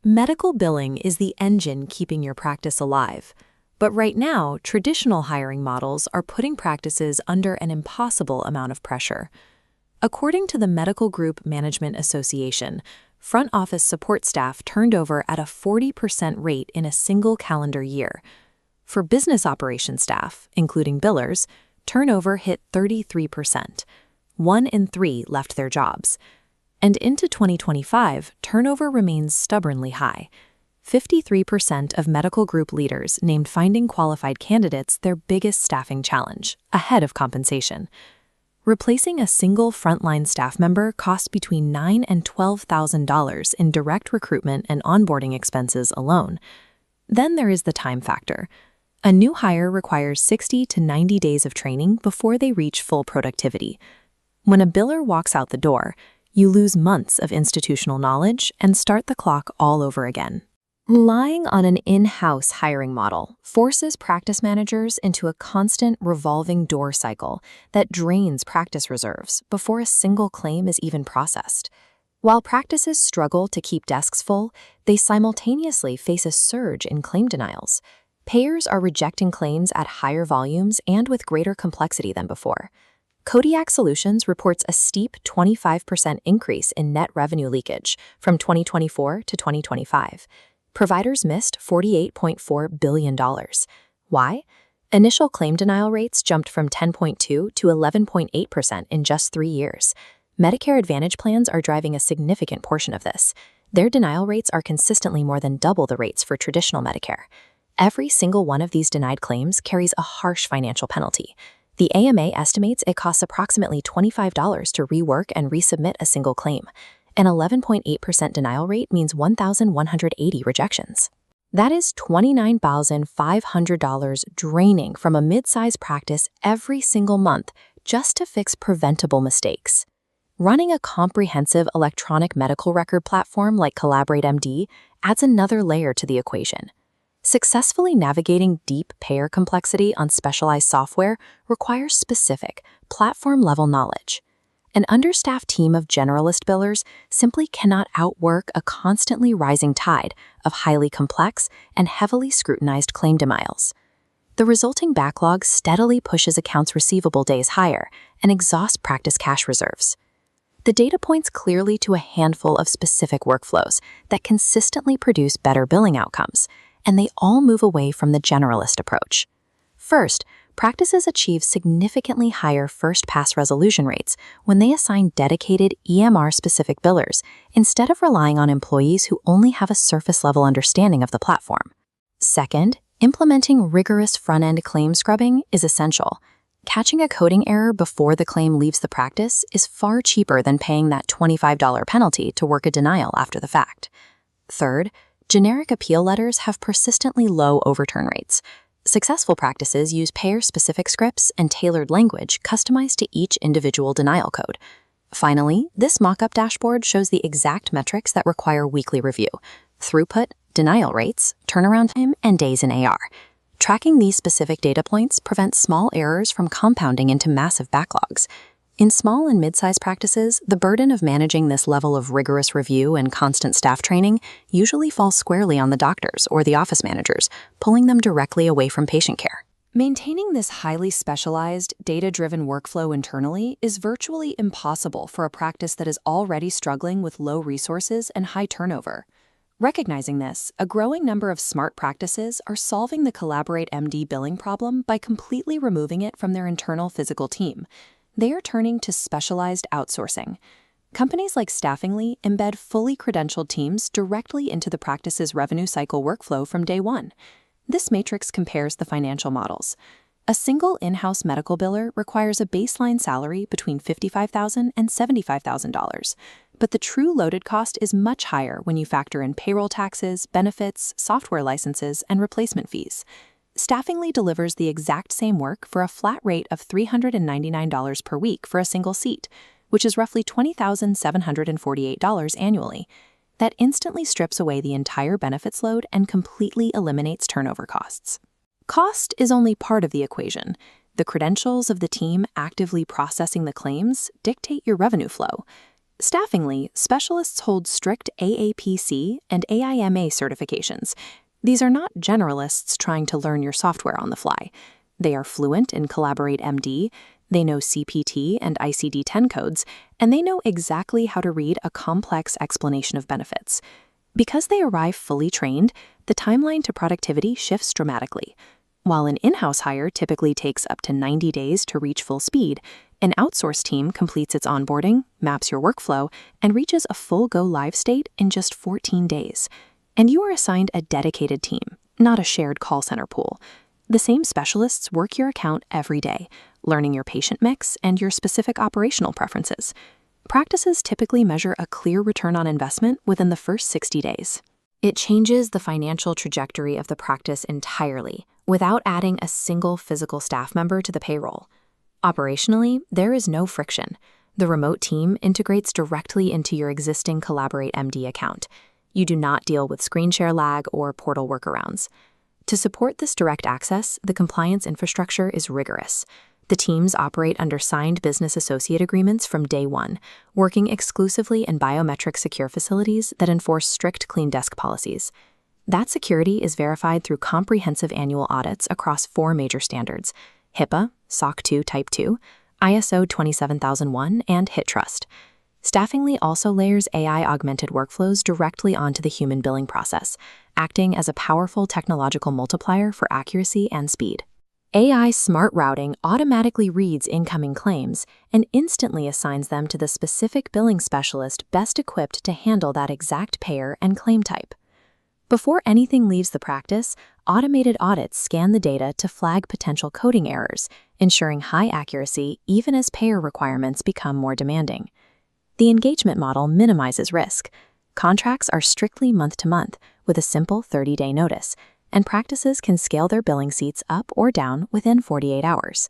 Medical billing is the engine keeping your practice alive. But right now, traditional hiring models are putting practices under an impossible amount of pressure. According to the Medical Group Management Association, front office support staff turned over at a 40% rate in a single calendar year. For business operations staff, including billers, turnover hit 33%. 1 in 3 left their jobs. And into 2025, turnover remains stubbornly high. 53% of medical group leaders named finding qualified candidates their biggest staffing challenge, ahead of compensation. Replacing a single frontline staff member costs between $9,000 and $12,000 in direct recruitment and onboarding expenses alone. Then there is the time factor. A new hire requires 60 to 90 days of training before they reach full productivity. When a biller walks out the door, you lose months of institutional knowledge and start the clock all over again. Relying on an in-house hiring model forces practice managers into a constant revolving door cycle that drains practice reserves before a single claim is even processed. While practices struggle to keep desks full, they simultaneously face a surge in claim denials. Payers are rejecting claims at higher volumes and with greater complexity than before. Kodiak Solutions reports a steep 25% increase in net revenue leakage from 2024 to 2025. Providers missed $48.4 billion. Why? Initial claim denial rates jumped from 10.2 to 11.8% in just 3 years. Medicare Advantage plans are driving a significant portion of this. Their denial rates are consistently more than double the rates for traditional Medicare. Every single one of these denied claims carries a harsh financial penalty. The AMA estimates it costs approximately $25 to rework and resubmit a single claim. An 11.8% denial rate means 1,180 rejections. That is $29,500 draining from a mid-size practice every single month just to fix preventable mistakes. Running a comprehensive electronic medical record platform like CollaborateMD adds another layer to the equation. Successfully navigating deep payer complexity on specialized software requires specific, platform-level knowledge. An understaffed team of generalist billers simply cannot outwork a constantly rising tide of highly complex and heavily scrutinized claim denials. The resulting backlog steadily pushes accounts receivable days higher and exhausts practice cash reserves. The data points clearly to a handful of specific workflows that consistently produce better billing outcomes, and they all move away from the generalist approach. First, practices achieve significantly higher first-pass resolution rates when they assign dedicated EMR-specific billers instead of relying on employees who only have a surface-level understanding of the platform. Second, implementing rigorous front-end claim scrubbing is essential. Catching a coding error before the claim leaves the practice is far cheaper than paying that $25 penalty to work a denial after the fact. Third, generic appeal letters have persistently low overturn rates. Successful practices use payer-specific scripts and tailored language customized to each individual denial code. Finally, this mock-up dashboard shows the exact metrics that require weekly review: throughput, denial rates, turnaround time, and days in AR. Tracking these specific data points prevents small errors from compounding into massive backlogs. In small and mid-sized practices, the burden of managing this level of rigorous review and constant staff training usually falls squarely on the doctors or the office managers, pulling them directly away from patient care. Maintaining this highly specialized, data-driven workflow internally is virtually impossible for a practice that is already struggling with low resources and high turnover. Recognizing this, a growing number of smart practices are solving the CollaborateMD billing problem by completely removing it from their internal physical team. They are turning to specialized outsourcing. Companies like Staffingly embed fully credentialed teams directly into the practice's revenue cycle workflow from day one. This matrix compares the financial models. A single in-house medical biller requires a baseline salary between $55,000 and $75,000, but the true loaded cost is much higher when you factor in payroll taxes, benefits, software licenses, and replacement fees. Staffingly delivers the exact same work for a flat rate of $399 per week for a single seat, which is roughly $20,748 annually. That instantly strips away the entire benefits load and completely eliminates turnover costs. Cost is only part of the equation. The credentials of the team actively processing the claims dictate your revenue flow. Staffingly, specialists hold strict AAPC and AIMA certifications. These are not generalists trying to learn your software on the fly. They are fluent in CollaborateMD, they know CPT and ICD-10 codes, and they know exactly how to read a complex explanation of benefits. Because they arrive fully trained, the timeline to productivity shifts dramatically. While an in-house hire typically takes up to 90 days to reach full speed, an outsourced team completes its onboarding, maps your workflow, and reaches a full go-live state in just 14 days. And you are assigned a dedicated team, not a shared call center pool. The same specialists work your account every day, learning your patient mix and your specific operational preferences. Practices typically measure a clear return on investment within the first 60 days. It changes the financial trajectory of the practice entirely, without adding a single physical staff member to the payroll. Operationally, there is no friction. The remote team integrates directly into your existing CollaborateMD account. You do not deal with screen share lag or portal workarounds. To support this direct access, the compliance infrastructure is rigorous. The teams operate under signed business associate agreements from day one, working exclusively in biometric secure facilities that enforce strict clean desk policies. That security is verified through comprehensive annual audits across 4 major standards: HIPAA, SOC 2 Type 2, ISO 27001, and HITRUST. Staffingly also layers AI-augmented workflows directly onto the human billing process, acting as a powerful technological multiplier for accuracy and speed. AI smart routing automatically reads incoming claims and instantly assigns them to the specific billing specialist best equipped to handle that exact payer and claim type. Before anything leaves the practice, automated audits scan the data to flag potential coding errors, ensuring high accuracy even as payer requirements become more demanding. The engagement model minimizes risk. Contracts are strictly month-to-month with a simple 30-day notice, and practices can scale their billing seats up or down within 48 hours.